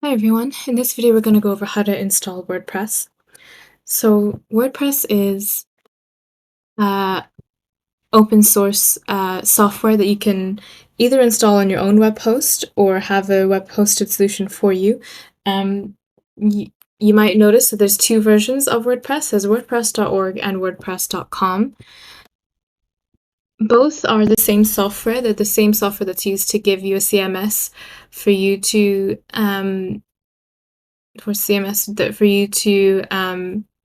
Hi everyone, in this video we're going to go over how to install WordPress. So WordPress is open source software that you can either install on your own web host or have a web hosted solution for you. You might notice that there's two versions of WordPress. There's WordPress.org and WordPress.com. Both are the same software. They're the same software that's used to give you a CMS for you to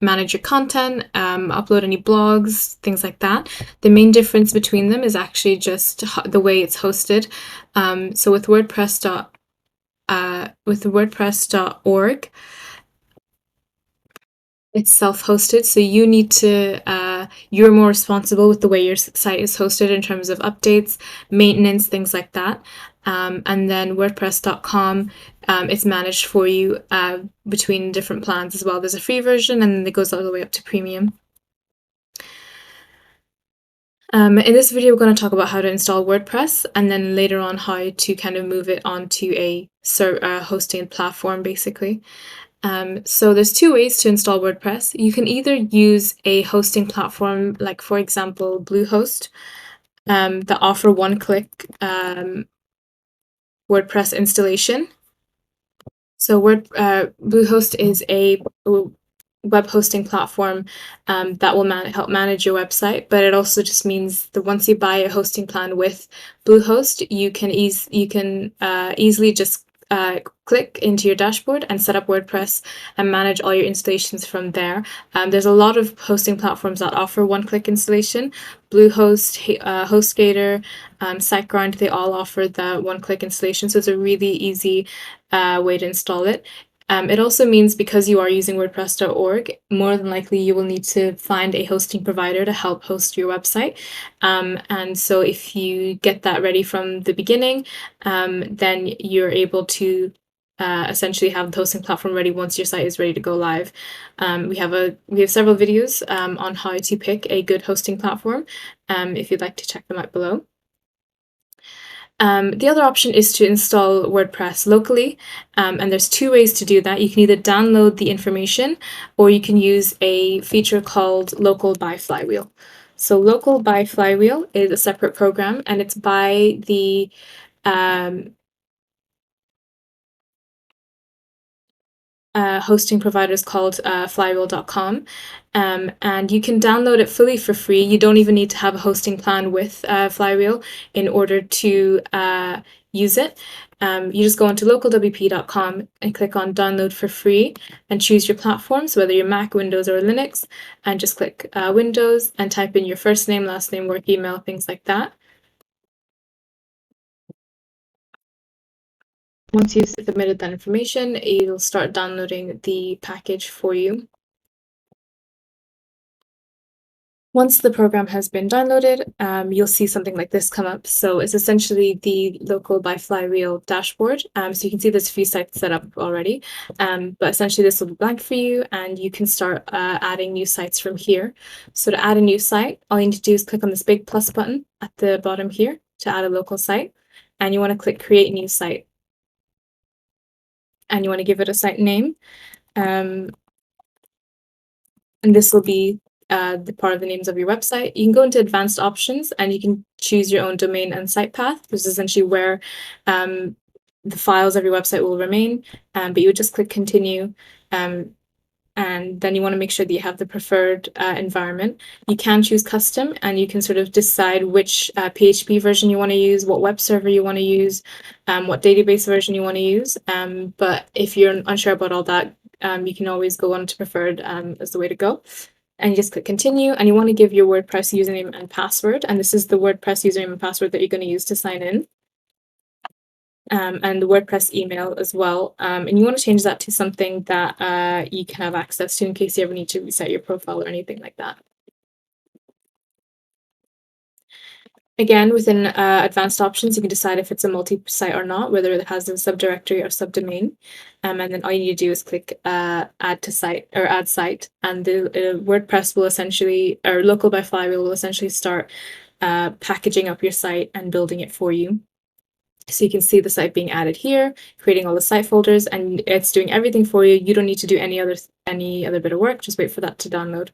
manage your content, upload any blogs, things like that. The main difference between them is actually just the way it's hosted. So with WordPress.org, it's self-hosted, so you need to you're more responsible with the way your site is hosted in terms of updates, maintenance, things like that. And then WordPress.com, it's managed for you between different plans as well. There's a free version, and then it goes all the way up to premium. In this video, we're going to talk about how to install WordPress, and then later on how to kind of move it onto a hosting platform, basically. So there's two ways to install WordPress. You can either use a hosting platform, like for example, Bluehost, that offer one-click WordPress installation. So Bluehost is a web hosting platform that will help manage your website, but it also just means that once you buy a hosting plan with Bluehost, you can easily just click into your dashboard and set up WordPress and manage all your installations from there. There's a lot of hosting platforms that offer one-click installation. Bluehost, HostGator, SiteGround, they all offer the one-click installation, so it's a really easy way to install it. It also means because you are using WordPress.org, more than likely you will need to find a hosting provider to help host your website. And so if you get that ready from the beginning, then you're able to essentially have the hosting platform ready once your site is ready to go live. We have several videos on how to pick a good hosting platform, if you'd like to check them out below. The other option is to install WordPress locally, and there's two ways to do that. You can either download the information, or you can use a feature called Local by Flywheel. So Local by Flywheel is a separate program, and it's by the hosting providers called Flywheel.com. And you can download it fully for free. You don't even need to have a hosting plan with Flywheel in order to use it. You just go onto localwp.com and click on download for free and choose your platform, so whether you're Mac, Windows, or Linux, and just click Windows and type in your first name, last name, work email, things like that. Once you've submitted that information, it'll start downloading the package for you. Once the program has been downloaded, you'll see something like this come up. So it's essentially the Local by Flywheel dashboard. So you can see there's a few sites set up already, but essentially this will be blank for you, and you can start adding new sites from here. So to add a new site, all you need to do is click on this big plus button at the bottom here to add a local site, and you want to click Create New Site. And you want to give it a site name. And this will be the part of the names of your website. You can go into advanced options and you can choose your own domain and site path, which is essentially where the files of your website will remain. But you would just click continue. And then you want to make sure that you have the preferred environment. You can choose custom, and you can sort of decide which PHP version you want to use, what web server you want to use, what database version you want to use. But if you're unsure about all that, you can always go on to preferred as the way to go. And you just click continue, and you want to give your WordPress username and password. And this is the WordPress username and password that you're going to use to sign in. And the WordPress email as well. And you want to change that to something that you can have access to in case you ever need to reset your profile or anything like that. Again, within advanced options, you can decide if it's a multi-site or not, whether it has a subdirectory or subdomain. And then all you need to do is click add to site or add site, and the WordPress will essentially, or Local by Flywheel will essentially start packaging up your site and building it for you. So you can see the site being added here, creating all the site folders, and it's doing everything for you. You don't need to do any other bit of work. Just wait for that to download.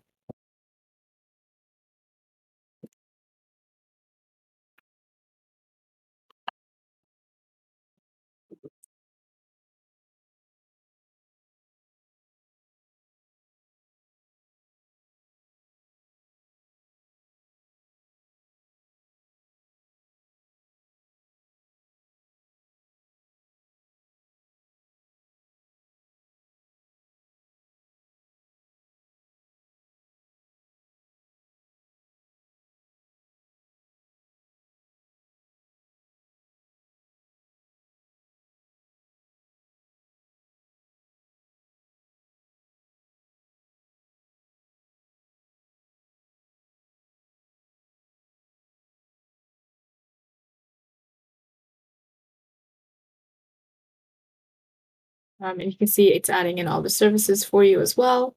And you can see it's adding in all the services for you as well.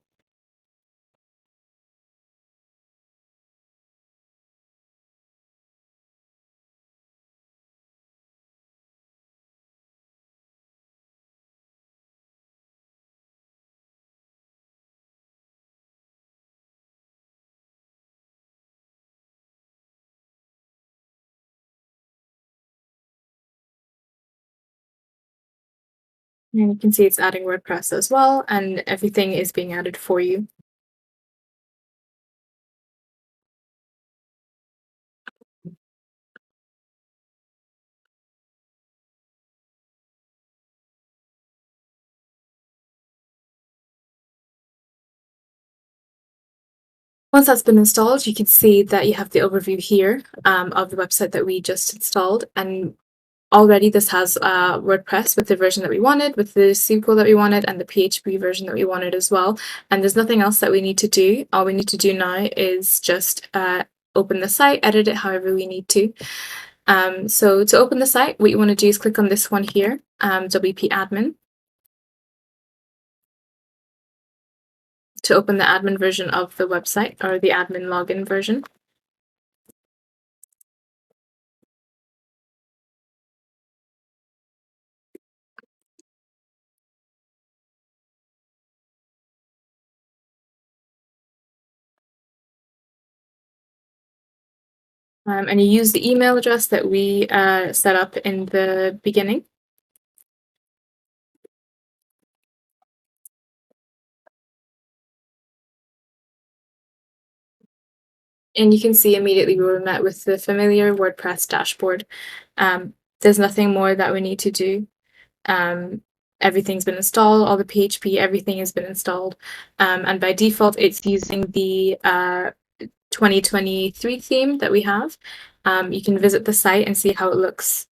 And you can see it's adding WordPress as well, and everything is being added for you. Once that's been installed, you can see that you have the overview here of the website that we just installed. And already this has WordPress with the version that we wanted, with the SQL that we wanted, and the PHP version that we wanted as well. And there's nothing else that we need to do. All we need to do now is just open the site, edit it however we need to. So to open the site, what you want to do is click on this one here, WP Admin, to open the admin version of the website, or the admin login version. And you use the email address that we set up in the beginning. And you can see immediately we were met with the familiar WordPress dashboard. There's nothing more that we need to do. Everything's been installed, all the PHP, everything has been installed. And by default, it's using the 2023 theme that we have. You can visit the site and see how it looks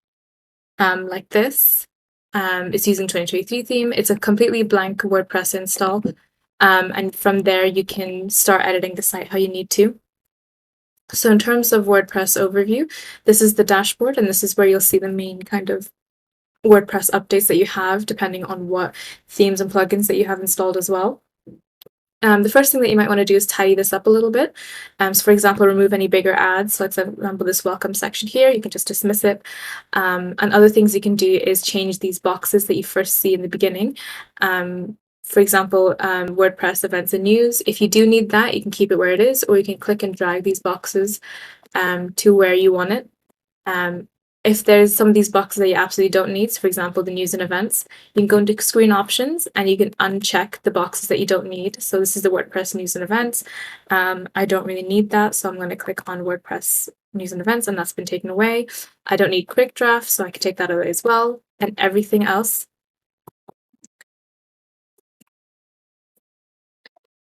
like this. It's using 2023 theme. It's a completely blank WordPress install. And from there, you can start editing the site how you need to. So in terms of WordPress overview, this is the dashboard, and this is where you'll see the main kind of WordPress updates that you have, depending on what themes and plugins that you have installed as well. The first thing that you might want to do is tidy this up a little bit. So for example, remove any bigger ads. So let's example this welcome section here. You can just dismiss it. And other things you can do is change these boxes that you first see in the beginning. For example, WordPress events and news. If you do need that, you can keep it where it is, or you can click and drag these boxes to where you want it. If there's some of these boxes that you absolutely don't need, so for example, the news and events, you can go into screen options and you can uncheck the boxes that you don't need. So this is the WordPress news and events. I don't really need that, so I'm going to click on WordPress news and events, and that's been taken away. I don't need quick draft, so I can take that away as well. And everything else.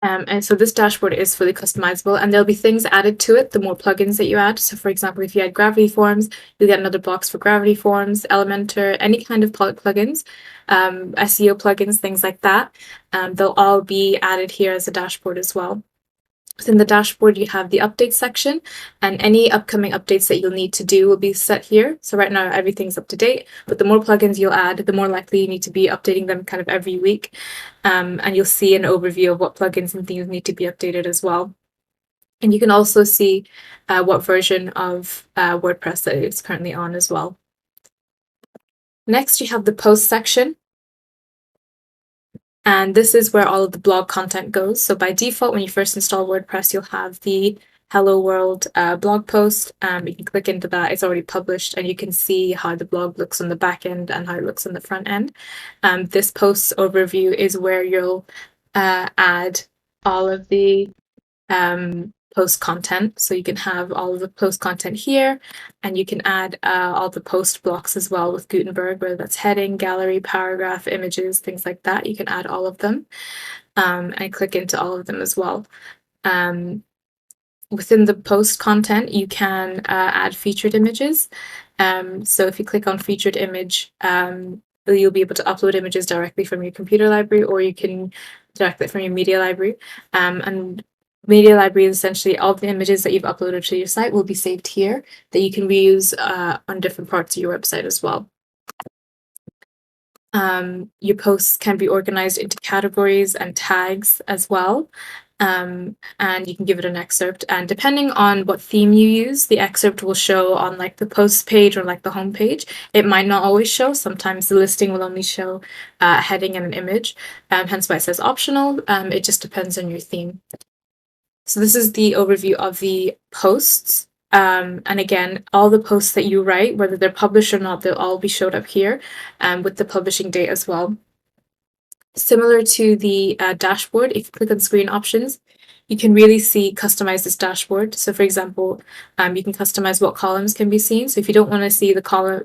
And so this dashboard is fully customizable, and there'll be things added to it the more plugins that you add. So for example, if you add Gravity Forms, you'll get another box for Gravity Forms, Elementor, any kind of plugins, SEO plugins, things like that. They'll all be added here as a dashboard as well. Within the dashboard, you have the update section, and any upcoming updates that you'll need to do will be set here. So right now, everything's up to date, but the more plugins you'll add, the more likely you need to be updating them kind of every week. And you'll see an overview of what plugins and things need to be updated as well. And you can also see what version of WordPress that it's currently on as well. Next, you have the post section. And this is where all of the blog content goes. So by default, when you first install WordPress, you'll have the Hello World blog post. You can click into that. It's already published, and you can see how the blog looks on the back end and how it looks on the front end. This post overview is where you'll add all of the post content. So you can have all of the post content here, and you can add all the post blocks as well with Gutenberg, whether that's heading, gallery, paragraph, images, things like that. You can add all of them and click into all of them as well. Within the post content, you can add featured images. So if you click on featured image, you'll be able to upload images directly from your computer library, or you can directly from your media library. And media library is essentially all the images that you've uploaded to your site will be saved here that you can reuse on different parts of your website as well. Your posts can be organized into categories and tags as well. And you can give it an excerpt, and depending on what theme you use, the excerpt will show on like the post page or like the home page. It might not always show. Sometimes the listing will only show a heading and an image, hence why it says optional. It just depends on your theme. So this is the overview of the posts. And again, all the posts that you write, whether they're published or not, they'll all be showed up here with the publishing date as well. Similar to the dashboard, if you click on screen options, you can really customize this dashboard. So for example, you can customize what columns can be seen. So if you don't want to see the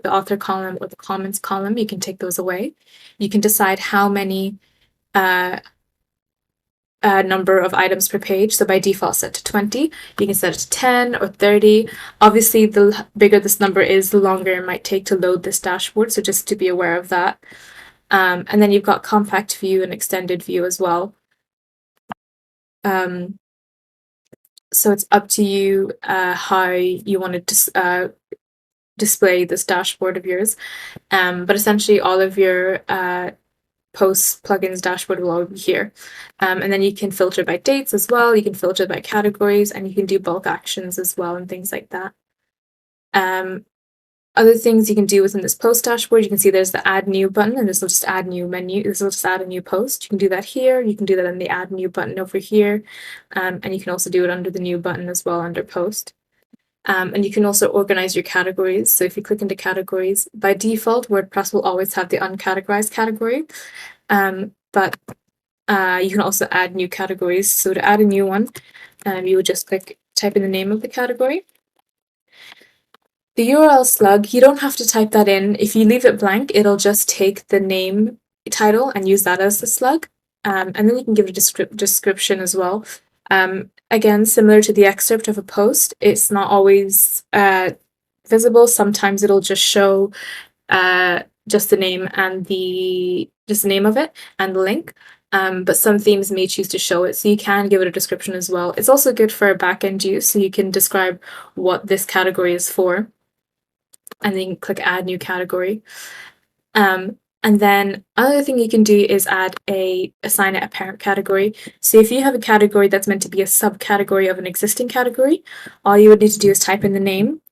author column or the comments column, you can take those away. You can decide how many number of items per page. So by default, set to 20. You can set it to 10 or 30. Obviously, the bigger this number is, the longer it might take to load this dashboard. So just to be aware of that. And then you've got compact view and extended view as well. So it's up to you how you want to display this dashboard of yours. But essentially all of your posts, plugins, dashboard will all be here. And then you can filter by dates as well. You can filter by categories, and you can do bulk actions as well and things like that. Other things you can do within this post dashboard, you can see there's the add new button, and this will just add new menu. This will just add a new post. You can do that here. You can do that in the add new button over here. And you can also do it under the new button as well under post. And you can also organize your categories. So if you click into categories, by default, WordPress will always have the uncategorized category. But you can also add new categories. So to add a new one, you would just type in the name of the category. The URL slug, you don't have to type that in. If you leave it blank, it'll just take the name title and use that as the slug. And then you can give it a description as well. Again, similar to the excerpt of a post, it's not always visible. Sometimes it'll just show just the name and the name of it and the link. But some themes may choose to show it, so you can give it a description as well. It's also good for back-end use, so you can describe what this category is for. And then click add new category. And then another thing you can do is assign it a parent category. So if you have a category that's meant to be a subcategory of an existing category, all you would need to do is type in the name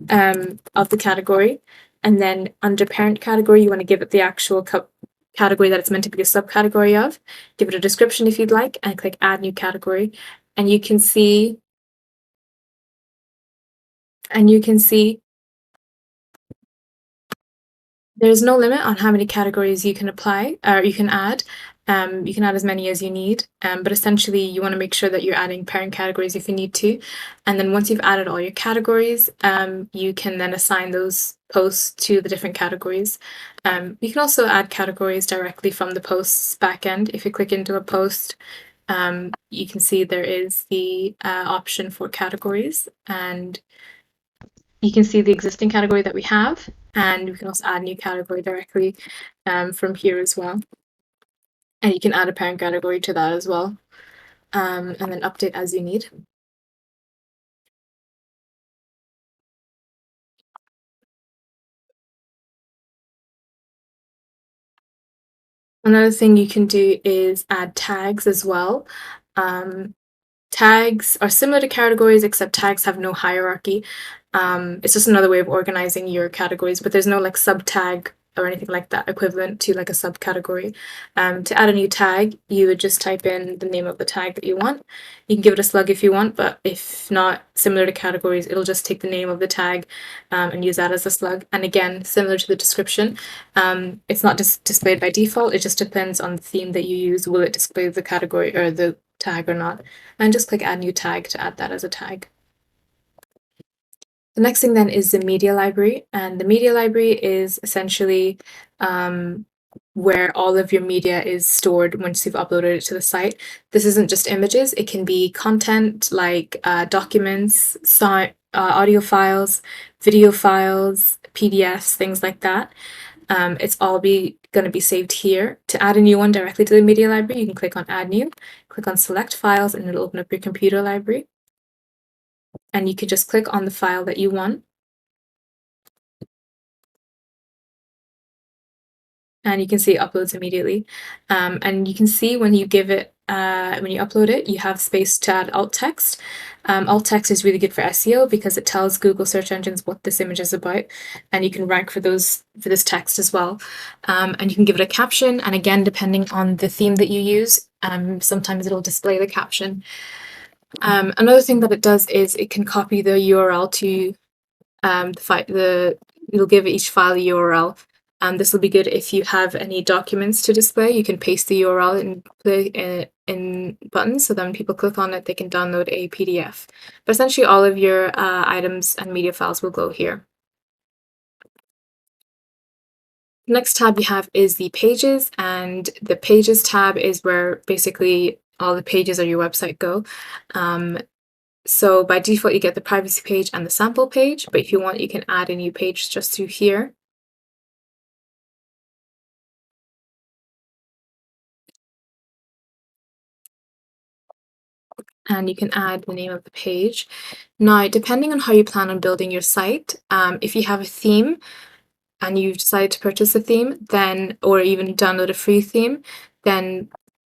of the category. And then under parent category, you want to give it the actual category that it's meant to be a subcategory of. Give it a description if you'd like, and click add new category. And you can see there's no limit on how many categories you can apply or you can add. You can add as many as you need, but essentially you want to make sure that you're adding parent categories if you need to. And then once you've added all your categories, you can then assign those posts to the different categories. You can also add categories directly from the posts backend. If you click into a post, you can see there is the option for categories, and you can see the existing category that we have, and we can also add a new category directly from here as well. And you can add a parent category to that as well, and then update as you need. Another thing you can do is add tags as well. Tags are similar to categories, except tags have no hierarchy. It's just another way of organizing your categories, but there's no like sub-tag or anything like that, equivalent to like a subcategory. To add a new tag, you would just type in the name of the tag that you want. You can give it a slug if you want, but if not, similar to categories, it'll just take the name of the tag and use that as a slug. And again, similar to the description, it's not just displayed by default. It just depends on the theme that you use. Will it display the category or the tag or not? And just click add new tag to add that as a tag. The next thing then is the media library, and the media library is essentially where all of your media is stored once you've uploaded it to the site. This isn't just images, it can be content like documents, audio files, video files, PDFs, things like that. It's all going to be saved here. To add a new one directly to the media library, you can click on add new, click on select files, and it'll open up your computer library. And you can just click on the file that you want. And you can see it uploads immediately. And you can see when you give it, when you upload it, you have space to add alt text. Alt text is really good for SEO because it tells Google search engines what this image is about, and you can rank for this text as well. And you can give it a caption, and again, depending on the theme that you use, sometimes it'll display the caption. Another thing that it does is it can copy the URL to it'll give each file a URL. This will be good if you have any documents to display. You can paste the URL in buttons, so then when people click on it, they can download a PDF. But essentially all of your items and media files will go here. The next tab you have is the pages, and the pages tab is where basically all the pages of your website go. So by default, you get the privacy page and the sample page, but if you want, you can add a new page just through here. And you can add the name of the page. Now, depending on how you plan on building your site, if you have a theme and you've decided to purchase a theme, then, or even download a free theme, then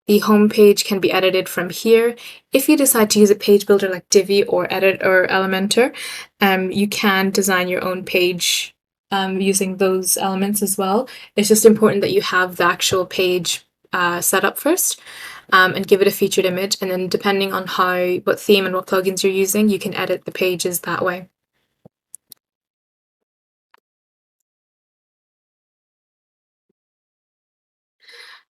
the home page can be edited from here. If you decide to use a page builder like Divi or Edit or Elementor, you can design your own page using those elements as well. It's just important that you have the actual page set up first and give it a featured image. And then depending on what theme and what plugins you're using, you can edit the pages that way.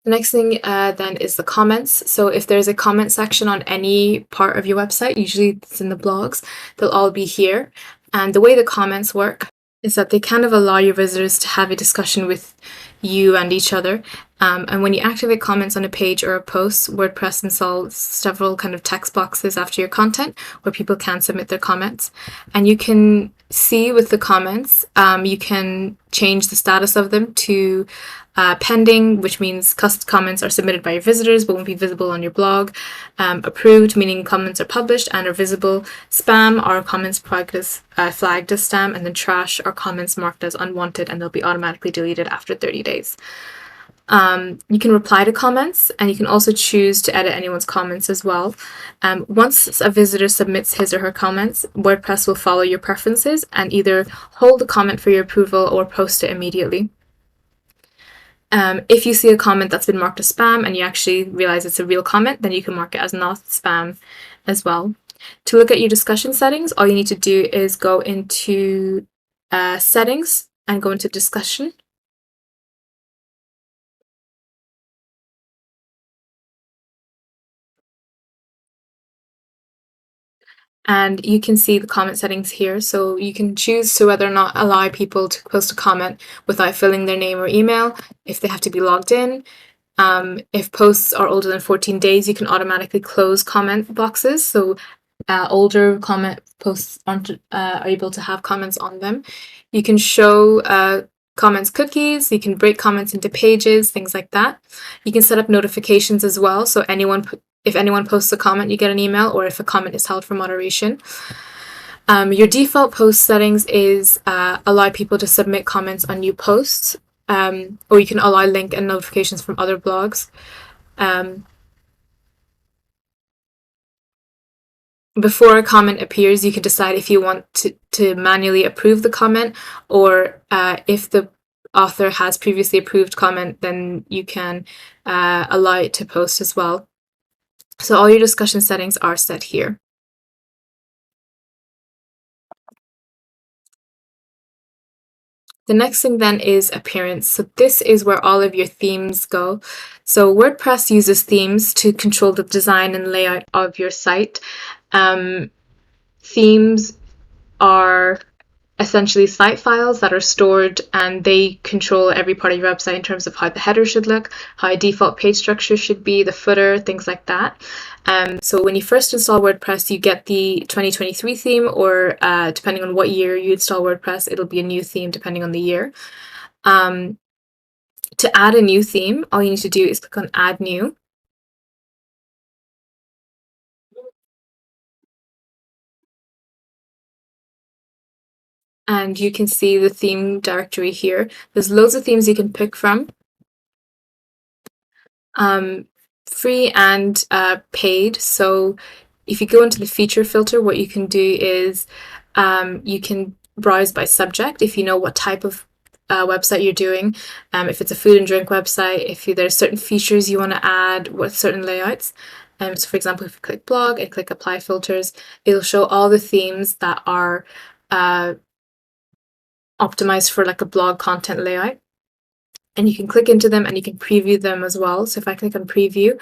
The next thing then is the comments. So if there's a comment section on any part of your website, usually it's in the blogs, they'll all be here. And the way the comments work is that they kind of allow your visitors to have a discussion with you and each other. And when you activate comments on a page or a post, WordPress installs several kind of text boxes after your content where people can submit their comments. And you can see with the comments, you can change the status of them to pending, which means comments are submitted by your visitors but won't be visible on your blog. Approved, meaning comments are published and are visible. Spam are comments flagged as spam, and then trash are comments marked as unwanted and they'll be automatically deleted after 30 days. You can reply to comments, and you can also choose to edit anyone's comments as well. Once a visitor submits his or her comments, WordPress will follow your preferences and either hold the comment for your approval or post it immediately. If you see a comment that's been marked as spam and you actually realize it's a real comment, then you can mark it as not spam as well. To look at your discussion settings, all you need to do is go into settings and go into discussion. And you can see the comment settings here. So you can choose to whether or not allow people to post a comment without filling their name or email, if they have to be logged in. If posts are older than 14 days, you can automatically close comment boxes. So older comment posts aren't able to have comments on them. You can show comments cookies, you can break comments into pages, things like that. You can set up notifications as well. So if anyone posts a comment, you get an email, or if a comment is held for moderation. Your default post settings is allow people to submit comments on new posts, or you can allow link and notifications from other blogs. Before a comment appears, you can decide if you want to manually approve the comment, or if the author has previously approved comment, then you can allow it to post as well. So all your discussion settings are set here. The next thing then is appearance. So this is where all of your themes go. So WordPress uses themes to control the design and layout of your site. Themes are essentially site files that are stored, and they control every part of your website in terms of how the header should look, how a default page structure should be, the footer, things like that. So when you first install WordPress, you get the 2023 theme, or depending on what year you install WordPress, it'll be a new theme depending on the year. To add a new theme, all you need to do is click on Add New. And you can see the theme directory here. There's loads of themes you can pick from. Free and paid. So if you go into the feature filter, what you can do is you can browse by subject if you know what type of website you're doing. If it's a food and drink website, if there's certain features you want to add with certain layouts. So for example, if you click blog and click apply filters, it'll show all the themes that are optimized for like a blog content layout. And you can click into them and you can preview them as well. So if I click on preview,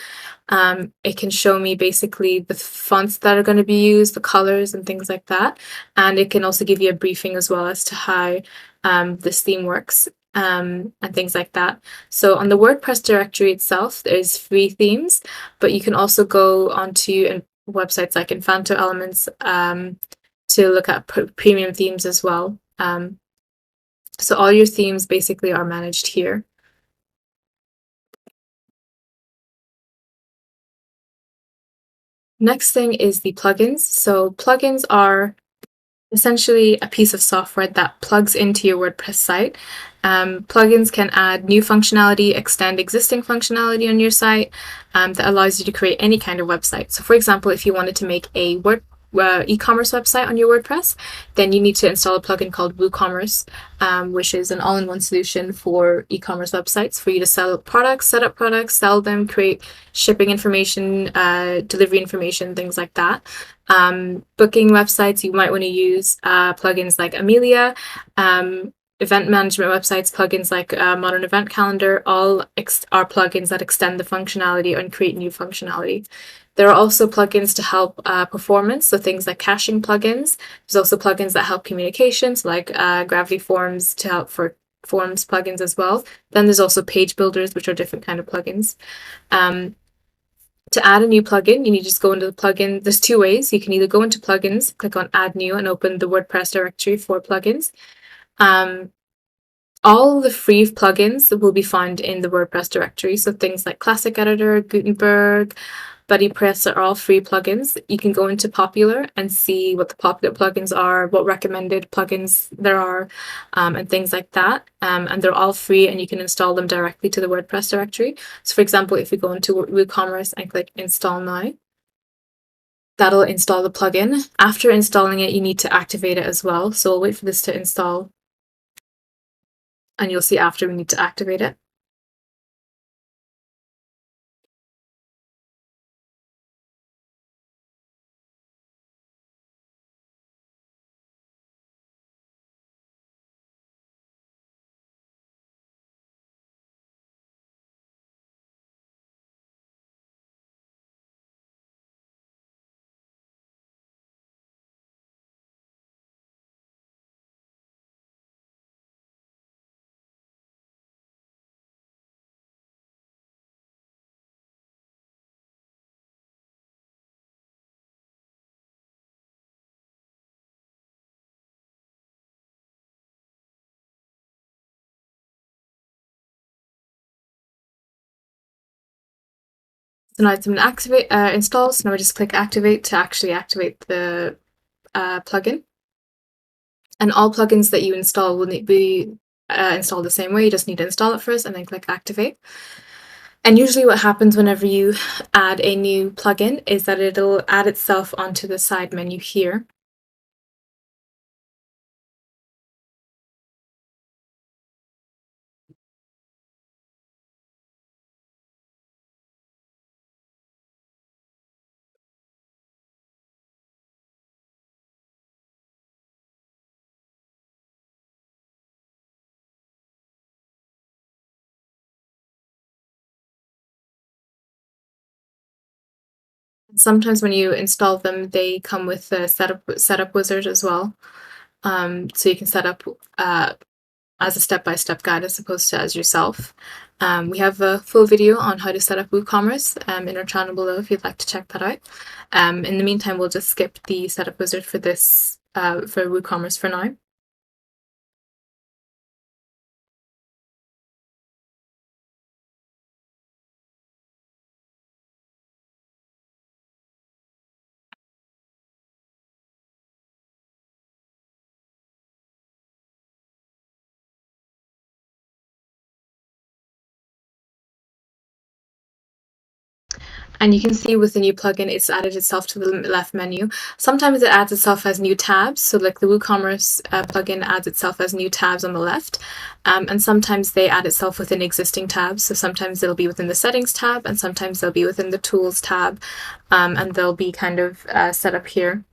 it can show me basically the fonts that are going to be used, the colors and things like that. And it can also give you a briefing as well as to how this theme works and things like that. So on the WordPress directory itself, there's free themes, but you can also go onto websites like Infanto Elements to look at premium themes as well. So all your themes basically are managed here. Next thing is the plugins. So plugins are essentially a piece of software that plugs into your WordPress site. Plugins can add new functionality, extend existing functionality on your site that allows you to create any kind of website. So for example, if you wanted to make a e-commerce website on your WordPress, then you need to install a plugin called WooCommerce, which is an all-in-one solution for e-commerce websites for you to sell products, set up products, sell them, create shipping information, delivery information, things like that. Booking websites, you might want to use plugins like Amelia. Event management websites, plugins like Modern Event Calendar, all are plugins that extend the functionality and create new functionality. There are also plugins to help performance, so things like caching plugins. There's also plugins that help communications, like Gravity Forms to help for forms plugins as well. Then there's also page builders, which are different kind of plugins. To add a new plugin, you need to just go into the plugin. There's two ways. You can either go into plugins, click on Add New, and open the WordPress directory for plugins. All the free plugins will be found in the WordPress directory. So things like Classic Editor, Gutenberg, BuddyPress are all free plugins. You can go into popular and see what the popular plugins are, what recommended plugins there are, and things like that. And they're all free and you can install them directly to the WordPress directory. So for example, if we go into WooCommerce and click install now, that'll install the plugin. After installing it, you need to activate it as well. So we'll wait for this to install. And you'll see after we need to activate it. So now it's going to activate install. So now we just click activate to actually activate the plugin. And all plugins that you install will need be installed the same way. You just need to install it first and then click activate. And usually what happens whenever you add a new plugin is that it'll add itself onto the side menu here. Sometimes when you install them, they come with a setup wizard as well. So you can set up as a step-by-step guide as opposed to as yourself. We have a full video on how to set up WooCommerce in our channel below if you'd like to check that out. In the meantime, we'll just skip the setup wizard for this for WooCommerce for now. And you can see with the new plugin, it's added itself to the left menu. Sometimes it adds itself as new tabs. So like the WooCommerce plugin adds itself as new tabs on the left. And sometimes they add itself within existing tabs. So sometimes it'll be within the settings tab and sometimes they'll be within the tools tab. And they'll be kind of set up here.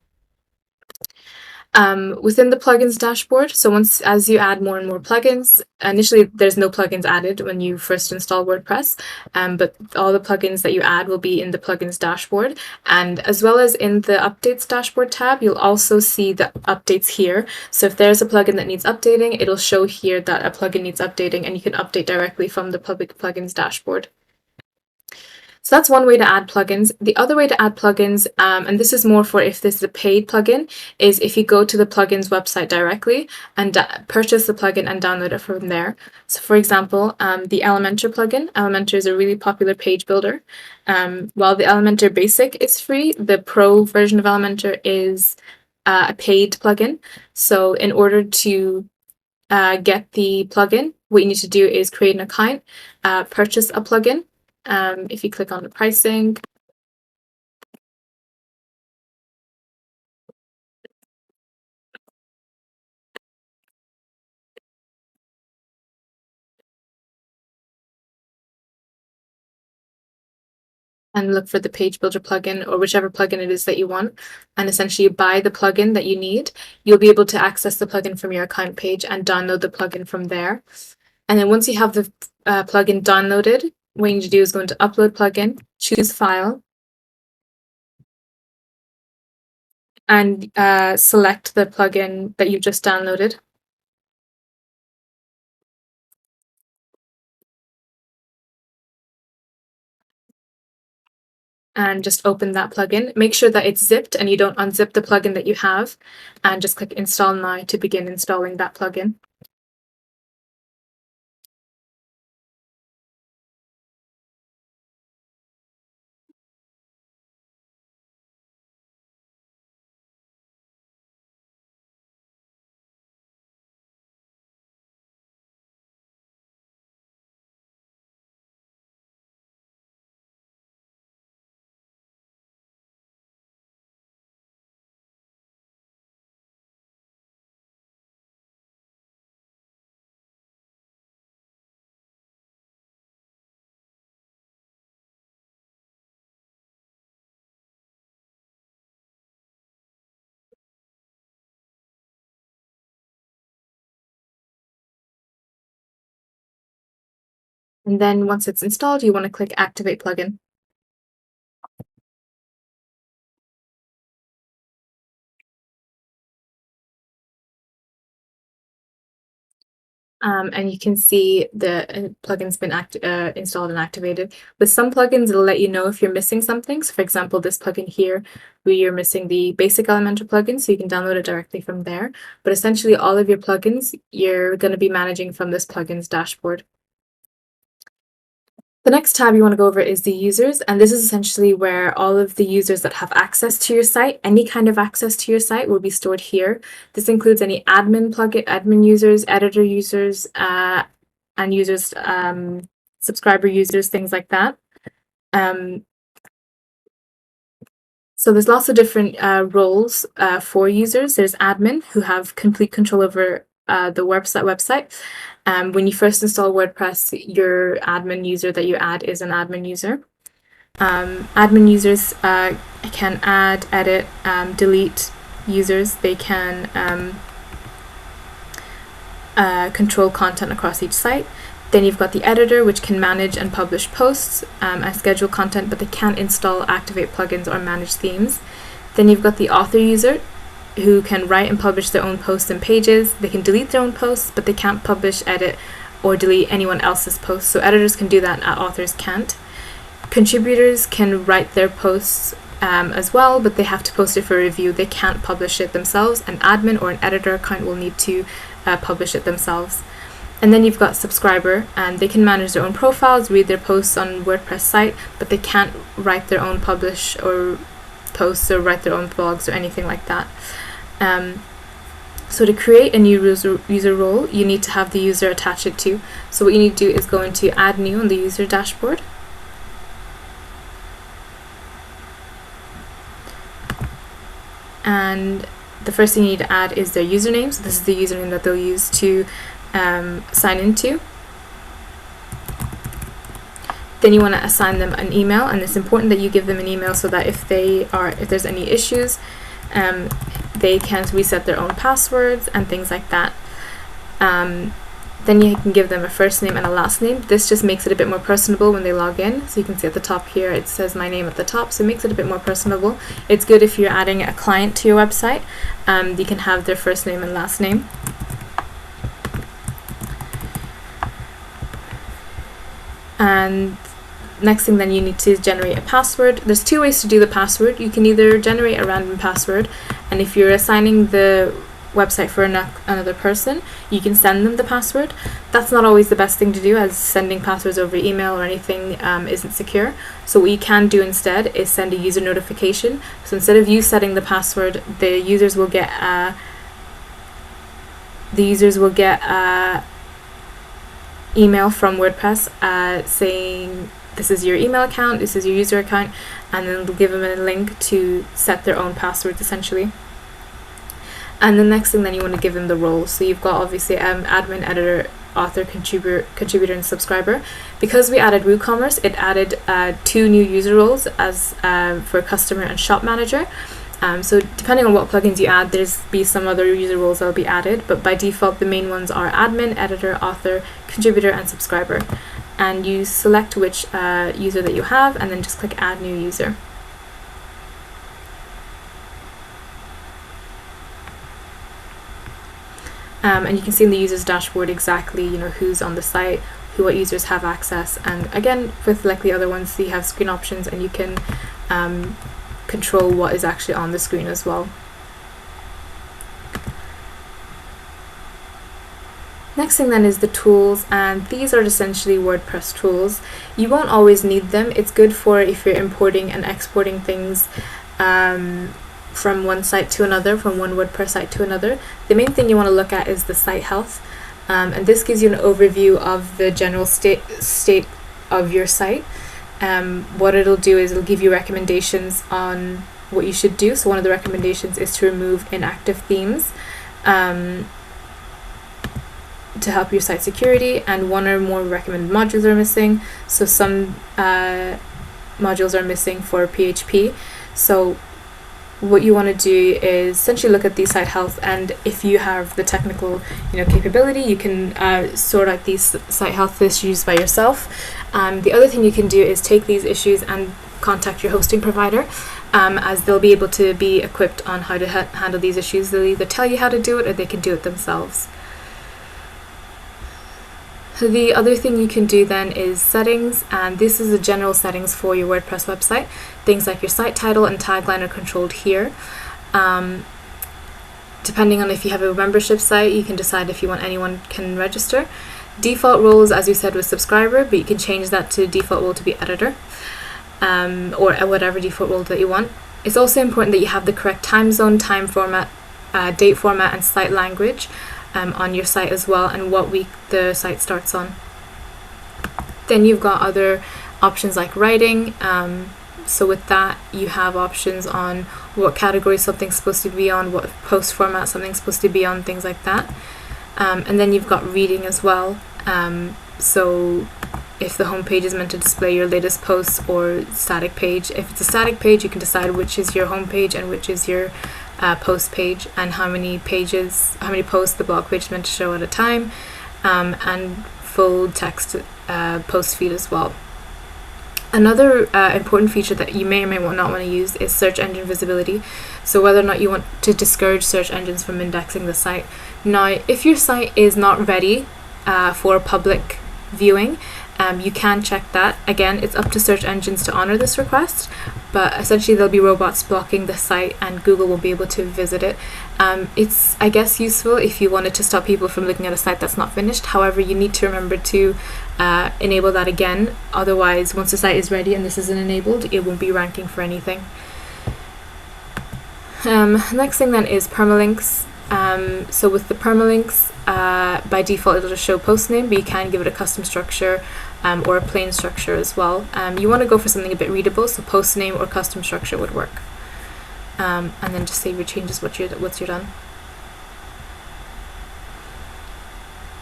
Within the plugins dashboard, so as you add more and more plugins, initially there's no plugins added when you first install WordPress, but all the plugins that you add will be in the plugins dashboard, and as well as in the updates dashboard tab, you'll also see the updates here. So if there's a plugin that needs updating, it'll show here that a plugin needs updating, and you can update directly from the public plugins dashboard. So that's one way to add plugins. The other way to add plugins, and this is more for if this is a paid plugin, is if you go to the plugins website directly and purchase the plugin and download it from there. So for example, the Elementor plugin. Elementor is a really popular page builder. While the Elementor Basic is free, the Pro version of Elementor is a paid plugin. So in order to get the plugin, what you need to do is create an account, purchase a plugin. If you click on the pricing, and look for the page builder plugin or whichever plugin it is that you want, and essentially buy the plugin that you need, you'll be able to access the plugin from your account page and download the plugin from there. And then once you have the plugin downloaded, what you need to do is go into Upload Plugin, choose File, and select the plugin that you've just downloaded. And just open that plugin. Make sure that it's zipped and you don't unzip the plugin that you have, and just click Install Now to begin installing that plugin. And then once it's installed, you want to click Activate Plugin. And you can see the plugin's been installed and activated. With some plugins, it'll let you know if you're missing something. So for example, this plugin here, where you're missing the basic Elementor plugin, so you can download it directly from there. But essentially all of your plugins, you're going to be managing from this plugins dashboard. The next tab you want to go over is the users, and this is essentially where all of the users that have access to your site, any kind of access to your site, will be stored here. This includes any admin users, editor users, and users, subscriber users, things like that. So there's lots of different roles for users. There's admin, who have complete control over the website. When you first install WordPress, your admin user that you add is an admin user. Admin users can add, edit, delete users. They can control content across each site. Then you've got the editor, which can manage and publish posts and schedule content, but they can't install, activate plugins, or manage themes. Then you've got the author user, who can write and publish their own posts and pages. They can delete their own posts, but they can't publish, edit, or delete anyone else's posts. So editors can do that, and authors can't. Contributors can write their posts as well, but they have to post it for review. They can't publish it themselves. An admin or an editor account will need to publish it themselves. And then you've got subscriber, and they can manage their own profiles, read their posts on WordPress site, but they can't write their own publish or posts or write their own blogs or anything like that. So to create a new user role, you need to have the user attach it to. So what you need to do is go into add new on the user dashboard. And the first thing you need to add is their username. So this is the username that they'll use to sign into. Then you want to assign them an email, and it's important that you give them an email so that if there's any issues, they can reset their own passwords and things like that. Then you can give them a first name and a last name. This just makes it a bit more personable when they log in. So you can see at the top here it says my name at the top, so it makes it a bit more personable. It's good if you're adding a client to your website. You can have their first name and last name. And next thing then you need to generate a password. There's two ways to do the password. You can either generate a random password, and if you're assigning the website for another person, you can send them the password. That's not always the best thing to do, as sending passwords over email or anything isn't secure. So what you can do instead is send a user notification. So instead of you setting the password, the users will get email from WordPress saying this is your email account, this is your user account, and then they'll give them a link to set their own passwords essentially. And the next thing then you want to give them the roles. So you've got obviously admin, editor, author, contributor, and subscriber. Because we added WooCommerce, it added 2 new user roles as for customer and shop manager. So depending on what plugins you add, there's be some other user roles that will be added, but by default the main ones are admin, editor, author, contributor, and subscriber. And you select which user that you have, and then just click add new user. And you can see in the users dashboard exactly who's on the site, what users have access, and again with like the other ones you have screen options and you can control what is actually on the screen as well. Next thing then is the tools, and these are essentially WordPress tools. You won't always need them. It's good for if you're importing and exporting things from one site to another, from one WordPress site to another. The main thing you want to look at is the site health, and this gives you an overview of the general state of your site. What it'll do is it'll give you recommendations on what you should do. So one of the recommendations is to remove inactive themes to help your site security, and one or more recommended modules are missing. So some modules are missing for PHP. So what you want to do is essentially look at the site health, and if you have the technical capability, you can sort out these site health issues by yourself. The other thing you can do is take these issues and contact your hosting provider, as they'll be able to be equipped on how to handle these issues. They'll either tell you how to do it or they can do it themselves. The other thing you can do then is settings, and this is the general settings for your WordPress website. Things like your site title and tagline are controlled here. Depending on if you have a membership site, you can decide if you want anyone can register. Default roles, as you said, was subscriber, but you can change that to default role to be editor, or whatever default role that you want. It's also important that you have the correct time zone, time format, date format, and site language on your site as well, and what week the site starts on. Then you've got other options like writing. So with that, you have options on what category something's supposed to be on, what post format something's supposed to be on, things like that. And then you've got reading as well. So if the home page is meant to display your latest posts or static page, if it's a static page, you can decide which is your home page and which is your post page, and how many posts the blog page is meant to show at a time. And full text post feed as well. Another important feature that you may or may not want to use is search engine visibility. So whether or not you want to discourage search engines from indexing the site. Now, if your site is not ready for public viewing, you can check that. Again, it's up to search engines to honor this request, but essentially there'll be robots blocking the site and Google will be able to visit it. It's, I guess, useful if you wanted to stop people from looking at a site that's not finished. However, you need to remember to enable that again. Otherwise, once the site is ready and this isn't enabled, it won't be ranking for anything. Next thing then is permalinks. So with the permalinks, by default it'll just show post name, but you can give it a custom structure or a plain structure as well. You want to go for something a bit readable, so post name or custom structure would work. And then just save your changes once you're done.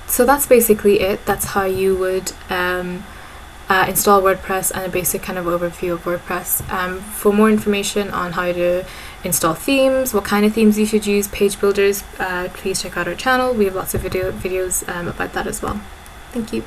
So that's basically it. That's how you would install WordPress and a basic kind of overview of WordPress. For more information on how to install themes, what kind of themes you should use, page builders, please check out our channel. We have lots of videos about that as well. Thank you.